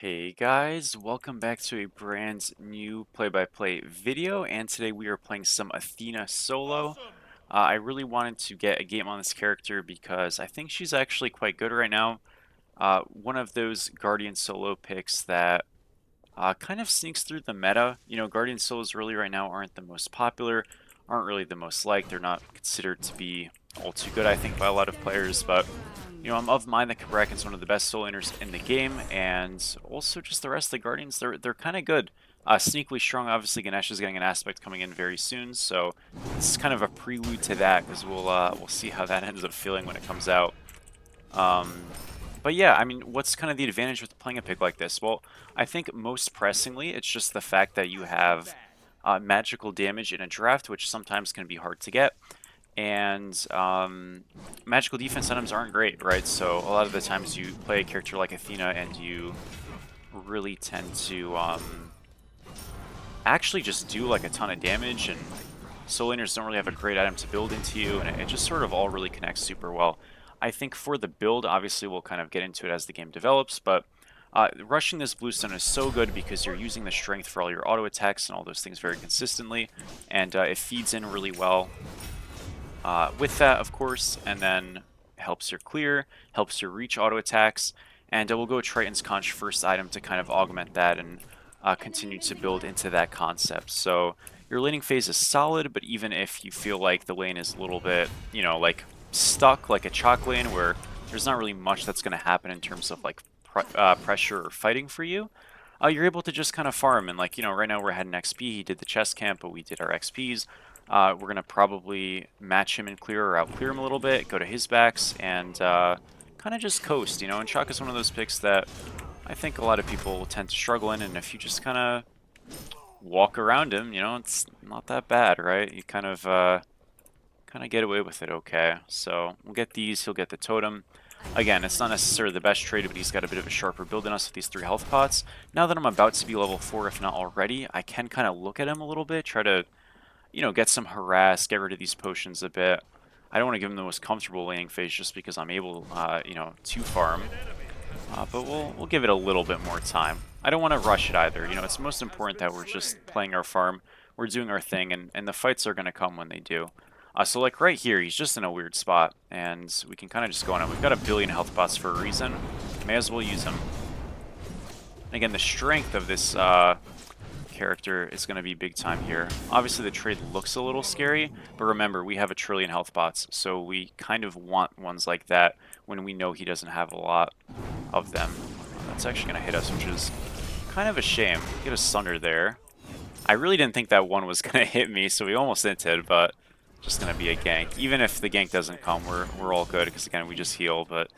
Hey guys, welcome back to a brand new play-by-play video, and today we are playing some Athena solo. I really wanted to get a game on this character because I think she's actually quite good right now. One of those Guardian solo picks that kind of sneaks through the meta. You know, Guardian solos really right now aren't the most popular, aren't really the most liked. They're not considered to be all too good, I think, by a lot of players, but you know, I'm of mind that Kabrakan's one of the best soul laners in the game, and also just the rest of the Guardians, they're kind of good. Sneakily strong, obviously Ganesh is getting an aspect coming in very soon, so this is kind of a prelude to that, because we'll see how that ends up feeling when it comes out. Um, but yeah, I mean, what's kind of the advantage with playing a pick like this? Well, I think most pressingly, it's just the fact that you have magical damage in a draft, which sometimes can be hard to get, and magical defense items aren't great, right? So a lot of the times you play a character like Athena and you really tend to actually just do like a ton of damage, and soul laners don't really have a great item to build into you, and it just sort of all really connects super well. I think for the build, obviously we'll kind of get into it as the game develops, but rushing this bluestone is so good because you're using the strength for all your auto attacks and all those things very consistently, and it feeds in really well with that, of course, and then helps your clear, helps your reach auto attacks, and we'll go Triton's Conch first item to kind of augment that and continue to build into that concept. So your laning phase is solid, but even if you feel like the lane is a little bit, you know, like stuck, like a chalk lane where there's not really much that's going to happen in terms of like pressure or fighting for you, you're able to just kind of farm. And like, you know, right now we're heading XP. He did the chest camp, but we did our XPs. We're going to probably match him in clear or out clear him a little bit, go to his backs, and kind of just coast, you know. And Chalk is one of those picks that I think a lot of people tend to struggle in, and if you just kind of walk around him, you know, it's not that bad, right? You kind of get away with it okay. So we'll get these, he'll get the totem. Again, it's not necessarily the best trade, but he's got a bit of a sharper build than us with these 3 health pots. Now that I'm about to be level 4, if not already, I can kind of look at him a little bit, try to, you know, get some harass, get rid of these potions a bit. I don't want to give him the most comfortable laning phase just because I'm able, you know, to farm. But we'll give it a little bit more time. I don't want to rush it either. You know, it's most important that we're just playing our farm, we're doing our thing, and the fights are going to come when they do. So like right here, he's just in a weird spot, and we can kind of just go on it. We've got a billion health pots for a reason. May as well use them. And again, the strength of this character is going to be big time here. Obviously, the trade looks a little scary, but remember, we have a trillion health pots, so we kind of want ones like that when we know he doesn't have a lot of them. That's actually going to hit us, which is kind of a shame. Get a Sunder there. I really didn't think that one was going to hit me, so we almost inted, but just going to be a gank. Even if the gank doesn't come, we're all good, because again, we just heal. But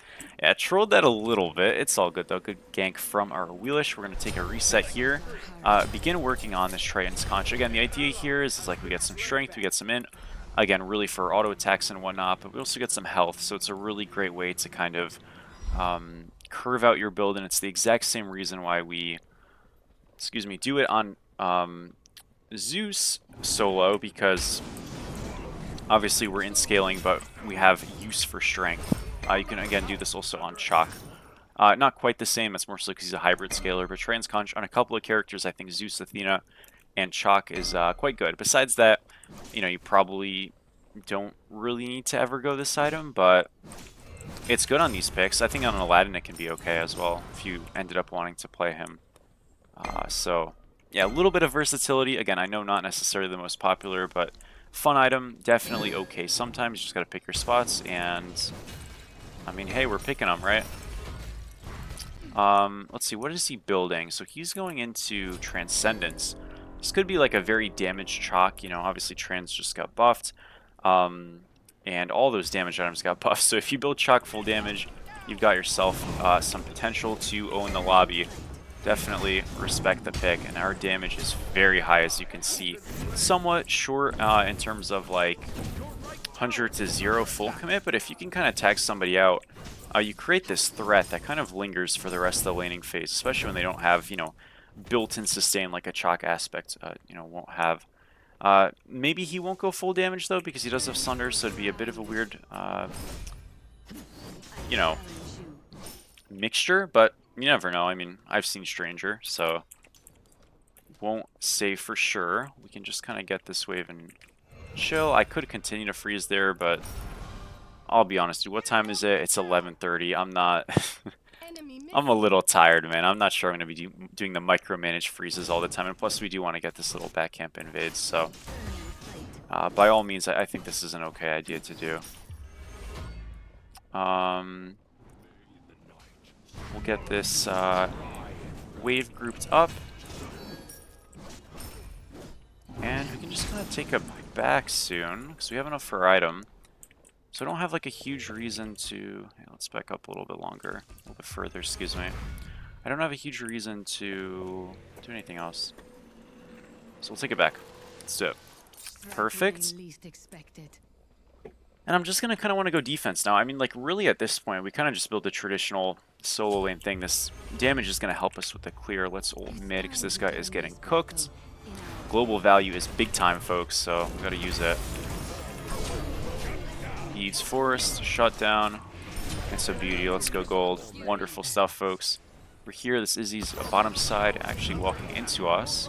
yeah, trolled that a little bit. It's all good, though. Good gank from our Wheelish. We're going to take a reset here. Begin working on this Triton's Conch. Again, the idea here is like we get some strength, we get some int. Again, really for auto attacks and whatnot, but we also get some health, so it's a really great way to kind of curve out your build, and it's the exact same reason why we, excuse me, do it on Zeus solo, because obviously we're in scaling, but we have use for strength. You can again do this also on Chalk. Not quite the same, it's more so because he's a hybrid scaler, but Transconch on a couple of characters, I think Zeus, Athena, and Chalk is quite good. Besides that, you know, you probably don't really need to ever go this item, but it's good on these picks. I think on Aladdin it can be okay as well if you ended up wanting to play him. So yeah, a little bit of versatility. Again, I know not necessarily the most popular, but fun item, definitely okay. Sometimes you just gotta pick your spots, and I mean, hey, we're picking them, right? Let's see, what is he building? So he's going into Transcendence. This could be like a very damaged Chalk, you know, obviously Trans just got buffed. And all those damage items got buffed. So if you build Chalk full damage, you've got yourself some potential to own the lobby. Definitely respect the pick, and our damage is very high, as you can see. Somewhat short in terms of like 100 to 0 full commit, but if you can kind of tag somebody out, you create this threat that kind of lingers for the rest of the laning phase, especially when they don't have, you know, built-in sustain like a Chalk aspect, you know, won't have. Maybe he won't go full damage though, because he does have Sunder, so it'd be a bit of a weird, you know, mixture, but You never know. I mean, I've seen Stranger, so won't say for sure. We can just kind of get this wave and chill. I could continue to freeze there, but I'll be honest, dude. What time is it? It's 11:30. I'm not... I'm a little tired, man. I'm not sure I'm going to be doing the micromanage freezes all the time. And plus, we do want to get this little back camp invade, so... by all means, I think this is an okay idea to do. We'll get this wave grouped up. And we can just kind of take a back soon, because we have enough for item. So I don't have like a huge reason to... Hey, let's back up a little bit longer. A little bit further, excuse me. I don't have a huge reason to do anything else. So we'll take it back. Let's do it. Perfect. And I'm just going to kind of want to go defense now. I mean, like, really at this point, we kind of just build the traditional solo lane thing. This damage is going to help us with the clear. Let's ult mid, because this guy is getting cooked. Global value is big time, folks, so we got to use it. Eats Forest, shut down. It's a beauty. Let's go gold. Wonderful stuff, folks. We're here. This Izzy's bottom side actually walking into us.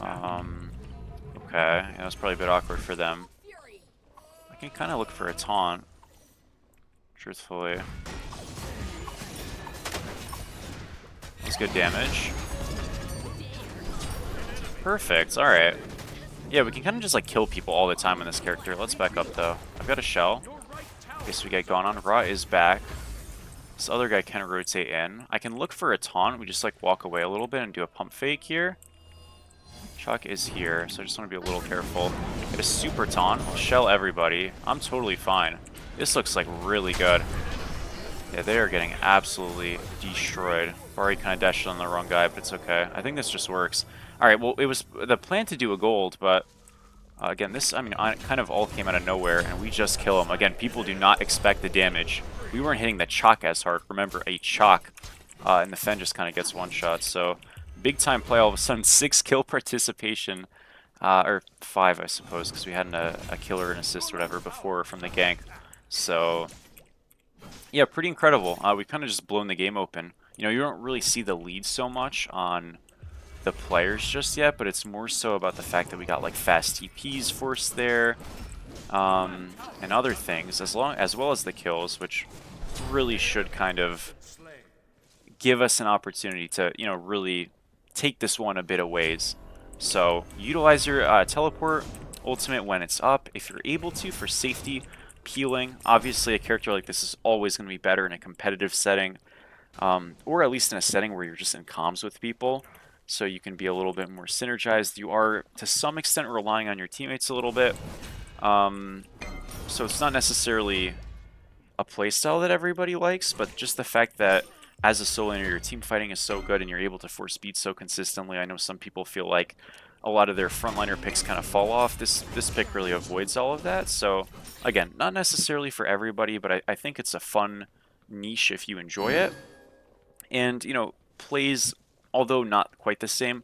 Okay, that was probably a bit awkward for them. I can kind of look for a taunt, truthfully. That's good damage. Perfect, alright. Yeah, we can kind of just like kill people all the time in this character. Let's back up though. I've got a shell. I guess we get gone on. Ra is back. This other guy can rotate in. I can look for a taunt. We just like walk away a little bit and do a pump fake here. Chuck is here, so I just want to be a little careful. Get a super taunt. I'll shell everybody. I'm totally fine. This looks like really good. Yeah, they are getting absolutely destroyed. Bari kind of dashed on the wrong guy, but it's okay. I think this just works. Alright, well, it was the plan to do a gold, but again, this, I mean, kind of all came out of nowhere, and we just kill him. Again, people do not expect the damage. We weren't hitting the Chalk as hard. Remember, a Chalk, and the Fen just kind of gets one shot, so big time play all of a sudden. 6 kill participation, or 5, I suppose, because we had a kill or an assist or whatever before from the gank. So, yeah, pretty incredible. We've kind of just blown the game open. You know, you don't really see the lead so much on the players just yet, but it's more so about the fact that we got like fast TPs forced there, and other things, as well as the kills, which really should kind of give us an opportunity to, you know, really take this one a bit of ways. So utilize your teleport ultimate when it's up, if you're able to, for safety, peeling. Obviously, a character like this is always going to be better in a competitive setting, or at least in a setting where you're just in comms with people, so you can be a little bit more synergized. You are, to some extent, relying on your teammates a little bit, so it's not necessarily a playstyle that everybody likes, but just the fact that as a solo laner, your team fighting is so good and you're able to force speed so consistently. I know some people feel like a lot of their frontliner picks kind of fall off. This pick really avoids all of that. So again, not necessarily for everybody, but I think it's a fun niche if you enjoy it. And, you know, plays, although not quite the same,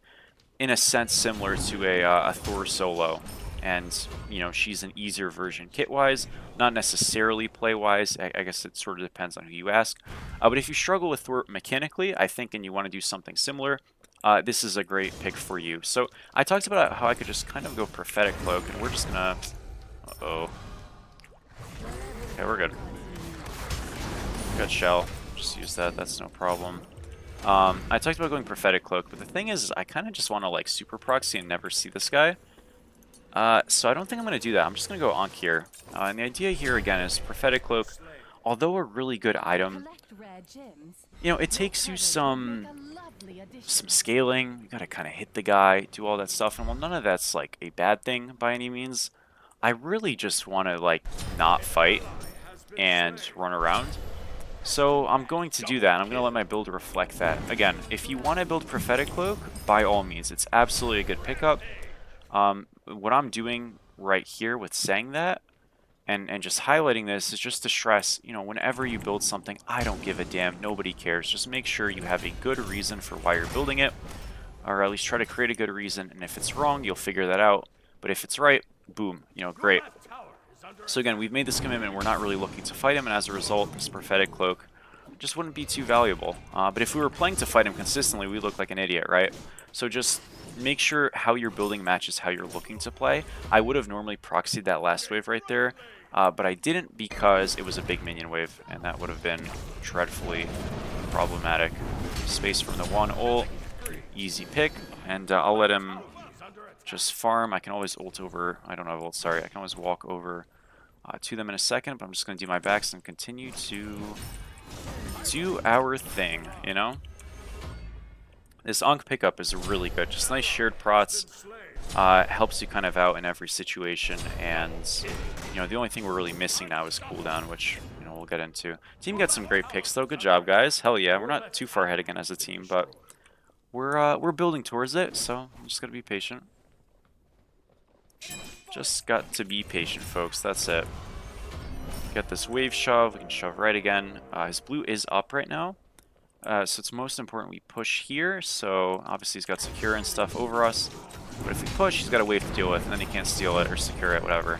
in a sense similar to a Thor solo. And, you know, she's an easier version kit-wise, not necessarily play-wise. I guess it sort of depends on who you ask. But if you struggle with Thor mechanically, I think, and you want to do something similar, this is a great pick for you. So I talked about how I could just kind of go Prophetic Cloak, and we're just going to... Uh-oh. Okay, we're good. Good shell. Just use that. That's no problem. I talked about going Prophetic Cloak, but the thing is I kind of just want to, like, super proxy and never see this guy. So I don't think I'm going to do that. I'm just going to go Ankh here. And the idea here, again, is Prophetic Cloak, although a really good item, you know, it takes you some scaling. You got to kind of hit the guy, do all that stuff. And while none of that's, like, a bad thing by any means, I really just want to, like, not fight and run around. So I'm going to do that, and I'm going to let my build reflect that. Again, if you want to build Prophetic Cloak, by all means, it's absolutely a good pickup. What I'm doing right here with saying that, and just highlighting this, is just to stress, you know, whenever you build something, I don't give a damn, nobody cares. Just make sure you have a good reason for why you're building it, or at least try to create a good reason, and if it's wrong, you'll figure that out. But if it's right, boom, you know, great. So again, we've made this commitment, we're not really looking to fight him, and as a result, this Prophetic Cloak just wouldn't be too valuable. But if we were playing to fight him consistently, we look like an idiot, right? So just make sure how you're building matches how you're looking to play. I would have normally proxied that last wave right there, but I didn't because it was a big minion wave, and that would have been dreadfully problematic. Space from the 1 ult, easy pick, and I'll let him just farm. I can always ult over, I don't have ult, sorry, I can always walk over to them in a second, but I'm just going to do my backs and continue to do our thing, you know? This Ankh pickup is really good. Just nice shared prots. Helps you kind of out in every situation. And, you know, the only thing we're really missing now is cooldown, which, you know, we'll get into. Team got some great picks, though. Good job, guys. Hell yeah. We're not too far ahead again as a team, but we're building towards it, so I'm just going to be patient. Just got to be patient, folks. That's it. Get this wave shove. We can shove right again. His blue is up right now. So it's most important we push here. So obviously he's got secure and stuff over us. But if we push, he's got a wave to deal with, and then he can't steal it or secure it, whatever.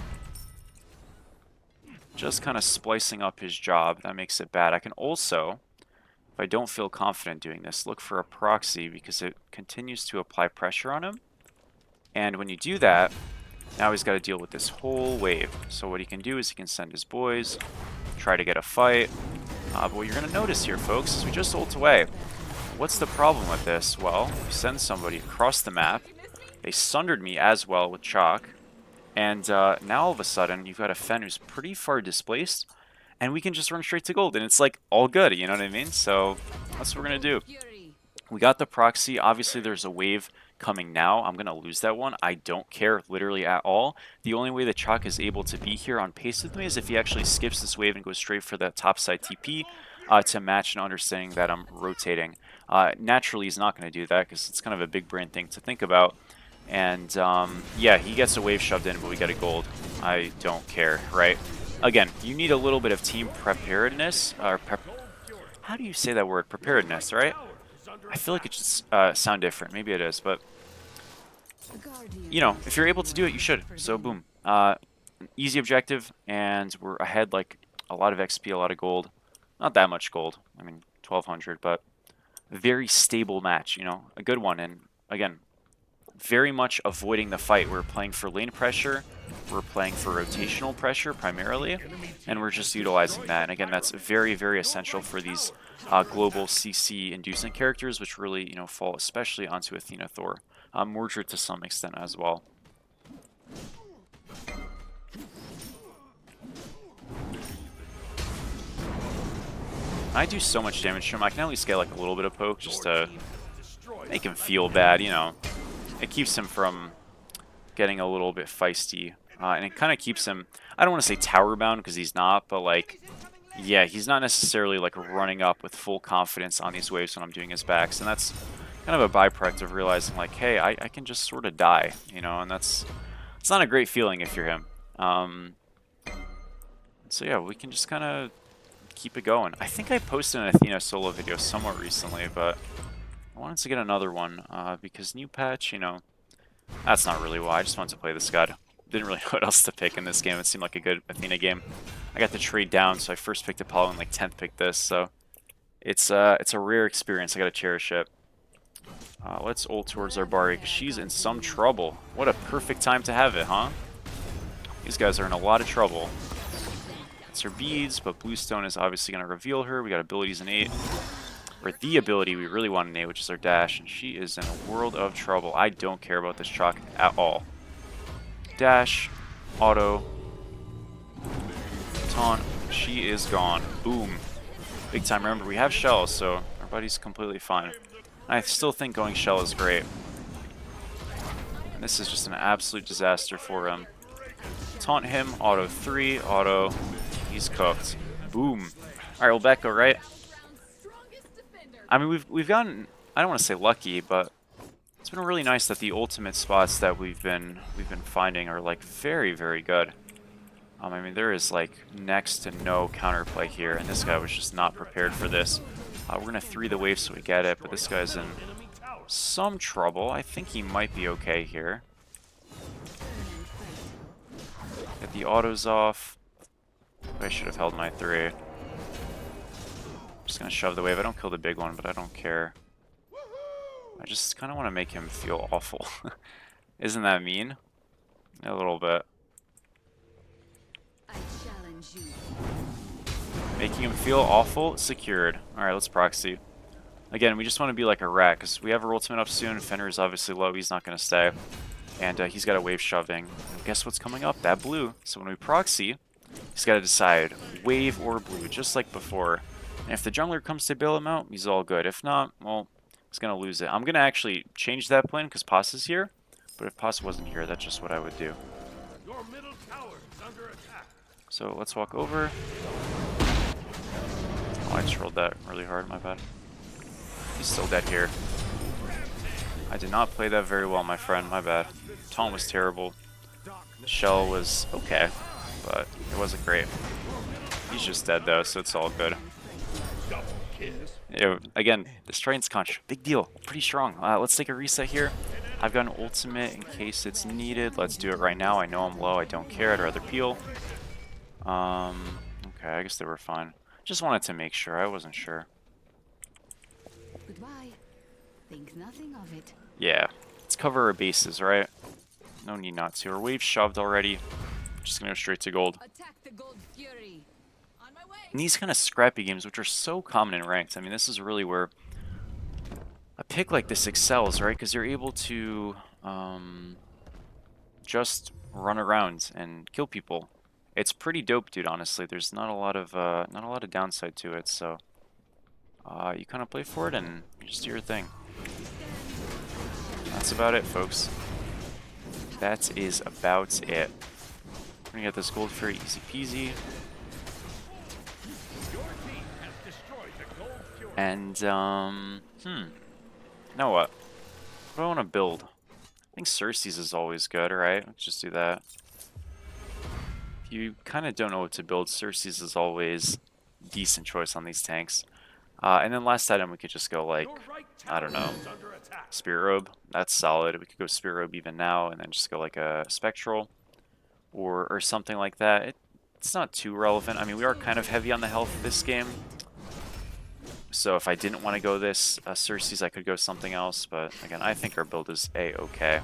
Just kind of splicing up his job. That makes it bad. I can also, if I don't feel confident doing this, look for a proxy because it continues to apply pressure on him. And when you do that, now he's got to deal with this whole wave. So what he can do is he can send his boys, try to get a fight. But what you're going to notice here, folks, is we just ult away. What's the problem with this? Well, we send somebody across the map. They sundered me as well with Chalk. And now all of a sudden, you've got a Fen who's pretty far displaced. And we can just run straight to gold. And it's like all good, you know what I mean? So that's what we're going to do. We got the proxy. Obviously, there's a wave coming now. I'm going to lose that one. I don't care literally at all. The only way that Chalk is able to be here on pace with me is if he actually skips this wave and goes straight for the topside TP to match and understanding that I'm rotating. Naturally, he's not going to do that because it's kind of a big brain thing to think about. And yeah, he gets a wave shoved in, but we get a gold. I don't care, right? Again, you need a little bit of team preparedness. How do you say that word? Preparedness, right? I feel like it should sound different. Maybe it is, but you know, if you're able to do it, you should. So boom, easy objective, and we're ahead like a lot of XP, a lot of gold. Not that much gold. I mean, 1,200, but a very stable match. You know, a good one. And again, very much avoiding the fight. We're playing for lane pressure. We're playing for rotational pressure primarily, and we're just utilizing that. And again, that's very, very essential for these global CC inducing characters, which really, you know, fall especially onto Athena, Thor, Mordred to some extent as well. I do so much damage to him. I can at least get like a little bit of poke just to make him feel bad, you know. It keeps him from getting a little bit feisty. And it kind of keeps him, I don't want to say tower bound because he's not, but like, yeah, he's not necessarily like running up with full confidence on these waves when I'm doing his backs. And that's kind of a byproduct of realizing like, hey, I can just sort of die, you know, and it's not a great feeling if you're him. So yeah, we can just kind of keep it going. I think I posted an Athena solo video somewhat recently, but I wanted to get another one because new patch, you know, that's not really why. I just wanted to play this god. Didn't really know what else to pick in this game. It seemed like a good Athena game. I got the trade down, so I first picked Apollo and like 10th picked this, so it's a rare experience. I gotta cherish it. Let's ult towards our Bari because she's in some trouble. What a perfect time to have it, huh? These guys are in a lot of trouble. It's her beads, but Bluestone is obviously gonna reveal her. We got abilities in 8. Or the ability we really want in 8, which is our dash, and she is in a world of trouble. I don't care about this Chalk at all. Dash, auto, taunt, she is gone. Boom. Big time. Remember, we have shells, so our buddy's completely fine. I still think going shell is great. And this is just an absolute disaster for him. Taunt him, auto 3, auto, he's cooked. Boom. Alright, well, Becco, right? I mean, we've gotten, I don't want to say lucky, but it's been really nice that the ultimate spots that we've been finding are like very, very good. I mean, there is like next to no counterplay here, and this guy was just not prepared for this. We're gonna 3 the wave so we get it, but this guy's in some trouble. I think he might be okay here. Get the autos off. I should have held my 3. Just gonna shove the wave. I don't kill the big one, but I don't care. I just kind of want to make him feel awful. Isn't that mean? A little bit. I challenge you. Making him feel awful, secured. Alright, let's proxy. Again, we just want to be like a rat, because we have our ultimate up soon. Fenrir is obviously low, he's not going to stay. And he's got a wave shoving. And guess what's coming up? That blue. So when we proxy, he's got to decide, wave or blue, just like before. And if the jungler comes to bail him out, he's all good. If not, well, he's going to lose it. I'm going to actually change that plan, because Pasa's here. But if Pasa wasn't here, that's just what I would do. Your middle tower is under attack. So let's walk over. Oh, I just rolled that really hard, my bad. He's still dead here. I did not play that very well, my friend, my bad. Taunt was terrible. Shell was okay, but it wasn't great. He's just dead though, so it's all good. Again, this Triton's Conch, big deal, pretty strong. Let's take a reset here. I've got an ultimate in case it's needed. Let's do it right now. I know I'm low, I don't care, I'd rather peel. Okay, I guess they were fine. Just wanted to make sure, I wasn't sure. Goodbye. Think nothing of it. Yeah, let's cover our bases, right? No need not to. Our wave's shoved already. Just gonna go straight to gold. Attack the gold fury. On my way. In these kind of scrappy games, which are so common in ranked, I mean, this is really where a pick like this excels, right? Because you're able to just run around and kill people. It's pretty dope, dude. Honestly, there's not a lot of downside to it. So you kind of play for it and you just do your thing. That's about it, folks. That is about it. We're gonna get this gold fury easy peasy. And you know what? What do I want to build? I think Cersei's is always good, alright? Let's just do that. If you kind of don't know what to build, Cersei's is always a decent choice on these tanks. And then last item we could just go like, I don't know, Spirit Robe. That's solid. We could go Spirit Robe even now and then just go like a Spectral or something like that. It's not too relevant. I mean, we are kind of heavy on the health this game. So if I didn't want to go this Cersei's, I could go something else. But again, I think our build is A-okay.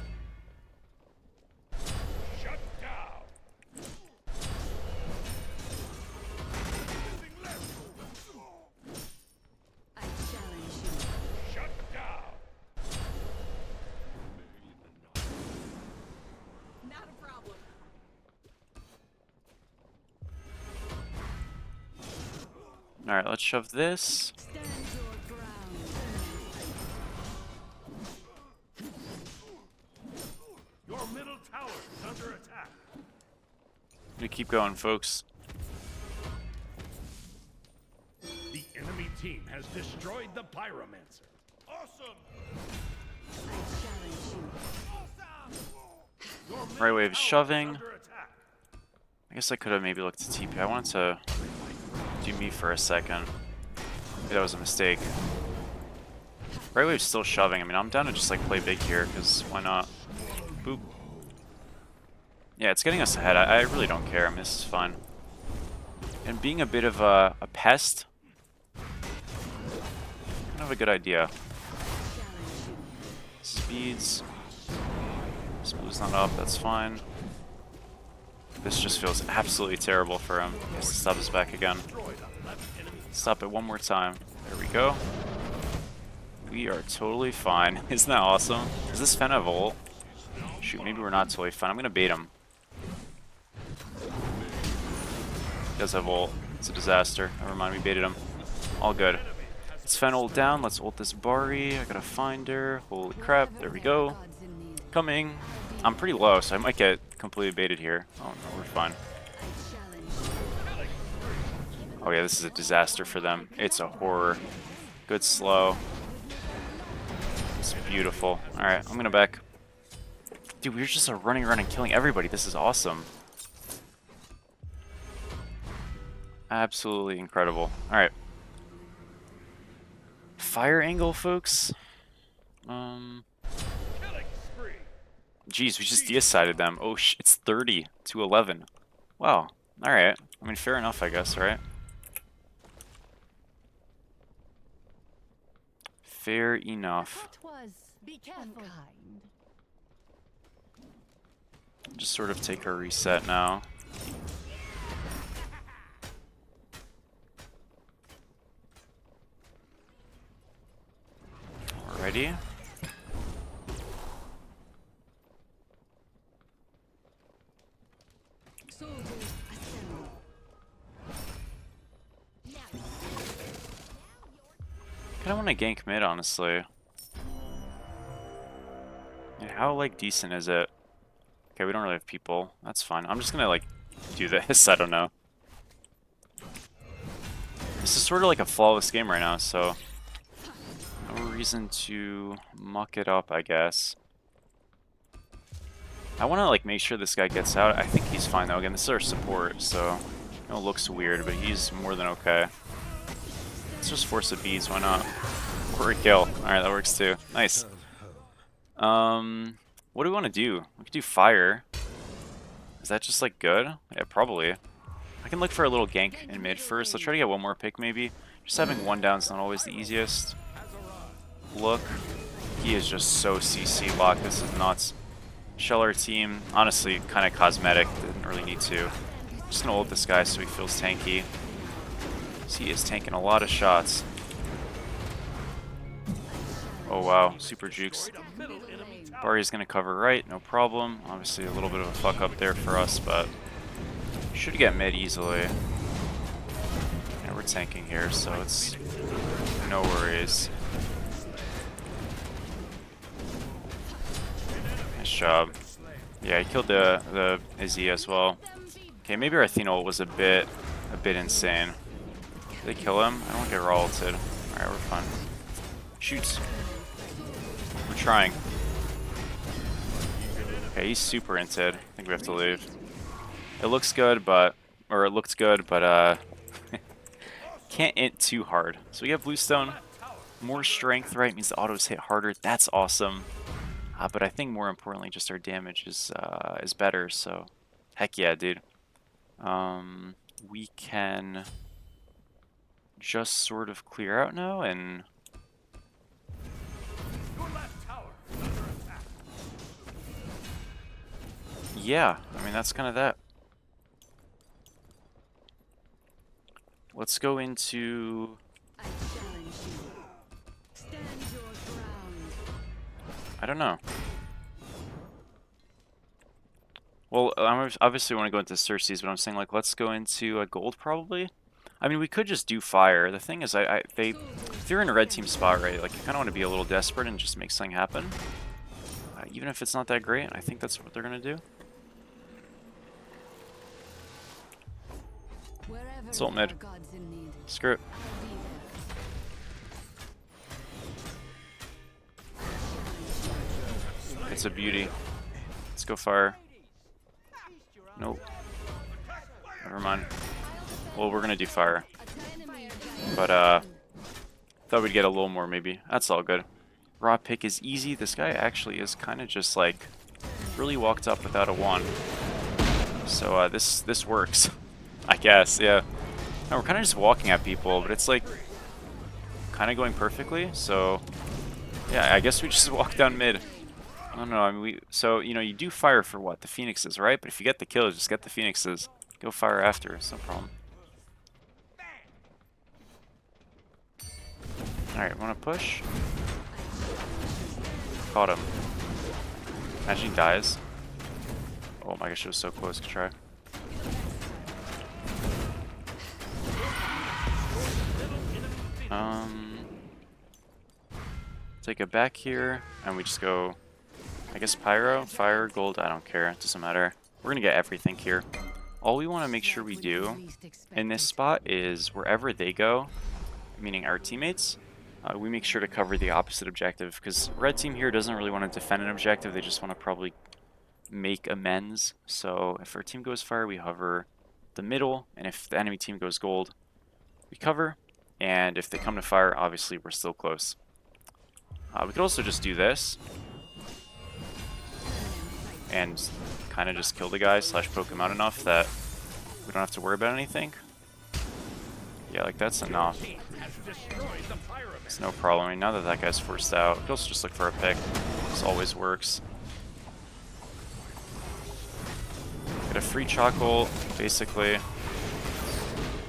I challenge you. Shut down. Not a problem. Alright, let's shove this. Stand your ground. Your middle tower is under attack. We keep going, folks. The enemy team has destroyed the Pyromancer. Awesome. I challenge you. Your Right wave tower is shoving. under attack. I guess I could have maybe looked at TP. I wanted to do me for a second. Maybe that was a mistake. Right wave's still shoving. I mean, I'm down to just like play big here, because why not? Boop. Yeah, it's getting us ahead. I really don't care. I mean, this is fine. And being a bit of a pest, kind of a good idea. Speeds. This blue's not up, that's fine. This just feels absolutely terrible for him. He has to stop us back again. Stop it one more time. There we go. We are totally fine. Isn't that awesome? Does this Fen have ult? Shoot, maybe we're not totally fine. I'm gonna bait him. He does have ult. It's a disaster. Never mind, we baited him. All good. Let's Fen ult down. Let's ult this Bari. I gotta find her. Holy crap. There we go. Coming. I'm pretty low, so I might get completely baited here. Oh no, we're fine. Oh yeah, this is a disaster for them. It's a horror. Good slow. It's beautiful. Alright, I'm gonna back. Dude, we're just running around and killing everybody. This is awesome. Absolutely incredible. Alright. Fire angle, folks. Jeez, we just decided them. Oh, it's 30 to 11. Wow. Alright. I mean, fair enough, I guess, right? Fair enough. That was be careful. Unkind. Just sort of take our reset now. Alrighty. Soldiers assemble. Kinda wanna gank mid, honestly. And how, like, decent is it? Okay, we don't really have people. That's fine. I'm just gonna, like, do this. I don't know. This is sort of like a flawless game right now, so no reason to muck it up, I guess. I want to like make sure this guy gets out. I think he's fine though. Again, this is our support, so it looks weird, but he's more than okay. Let's just force a bees. Why not? Or a kill. All right, that works too. Nice. What do we want to do? We could do fire. Is that just like good? Yeah, probably. I can look for a little gank in mid first. Let's try to get one more pick maybe. Just having one down is not always the easiest. Look, he is just so CC locked. This is nuts. Shell our team, honestly, kind of cosmetic. Didn't really need to. Just gonna ult this guy so he feels tanky. He is tanking a lot of shots. Oh wow, super jukes. Barry's gonna cover right, no problem. Obviously a little bit of a fuck up there for us, but should get mid easily. Yeah, we're tanking here, so it's no worries. Nice job. Yeah, he killed the Izzy as well. Okay, maybe our Athena was a bit insane. Did they kill him? I don't get raw ulted. Alright, we're fine. Shoots. We're trying. Okay, he's super inted. I think we have to leave. It looks good, but it looked good, but can't int too hard. So we have Bluestone. More strength, right? Means the autos hit harder. That's awesome. But I think more importantly, just our damage is better. So, heck yeah, dude. We can just sort of clear out now and. Yeah, I mean that's kind of that. Let's go into. I challenge you. Stand your ground. I don't know. Well, I obviously want to go into Cersei's, but I'm saying like let's go into a gold probably. I mean, we could just do fire. The thing is, if you're in a red team spot, right, like you kind of want to be a little desperate and just make something happen. Even if it's not that great, I think that's what they're gonna do. Wherever Ult there mid. are gods in need, Screw it. I'll be there. It's a beauty. Let's go fire. Nope. Never mind. Well, we're gonna do fire. But thought we'd get a little more maybe. That's all good. Raw pick is easy. This guy actually is kind of just like really walked up without a wand. So this works, I guess. Yeah. No, we're kind of just walking at people, but it's like kind of going perfectly. So yeah, I guess we just walk down mid. I don't know. I mean, so you know, you do fire for what? The Phoenixes, right? But if you get the kills, just get the Phoenixes. Go fire after. It's no problem. Alright, wanna push? Caught him. Imagine he dies. Oh my gosh, it was so close. Good try. Take it back here, and we just go, I guess pyro, fire, gold, I don't care, it doesn't matter. We're gonna get everything here. All we want to make sure we do in this spot is wherever they go, meaning our teammates, we make sure to cover the opposite objective, because red team here doesn't really want to defend an objective, they just want to probably make amends. So if our team goes fire, we hover the middle, and if the enemy team goes gold, we cover, and if they come to fire, obviously we're still close. We could also just do this and kind of just kill the guy / poke him out enough that we don't have to worry about anything. Yeah, like that's Your enough. team has destroyed the It's pyramid. no problem. I mean, now that that guy's forced out, we can also just look for a pick. This always works. Get a free chocolate, basically.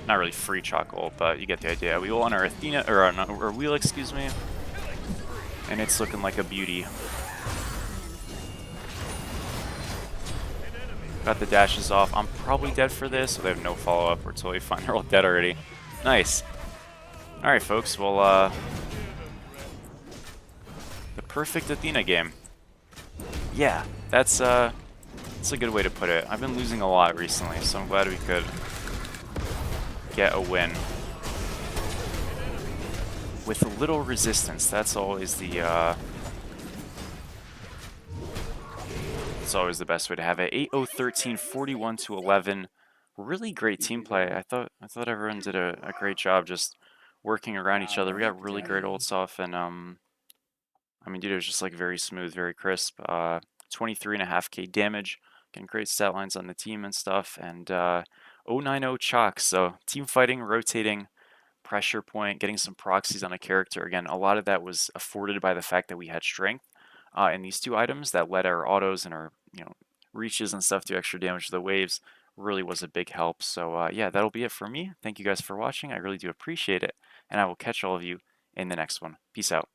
Not really free chocolate, but you get the idea. We will on our Athena, or our wheel, excuse me. And it's looking like a beauty. Got the dashes off. I'm probably dead for this, so they have no follow-up. We're totally fine. They're all dead already. Nice. Alright, folks. Well, the perfect Athena game. Yeah, that's a good way to put it. I've been losing a lot recently, so I'm glad we could get a win. With little resistance. That's always the, it's always the best way to have it. 8-0-13, 41-11. Really great team play. I thought everyone did a great job just working around each other. We got really great ult stuff, and I mean, dude, it was just like very smooth, very crisp. 23.5k damage, getting great stat lines on the team and stuff, and 090 chalk. So team fighting, rotating, pressure point, getting some proxies on a character. Again, a lot of that was afforded by the fact that we had strength in these two items that let our autos and our reaches and stuff do extra damage to the waves. Really was a big help. So yeah, that'll be it for me. Thank you guys for watching. I really do appreciate it, and I will catch all of you in the next one. Peace out.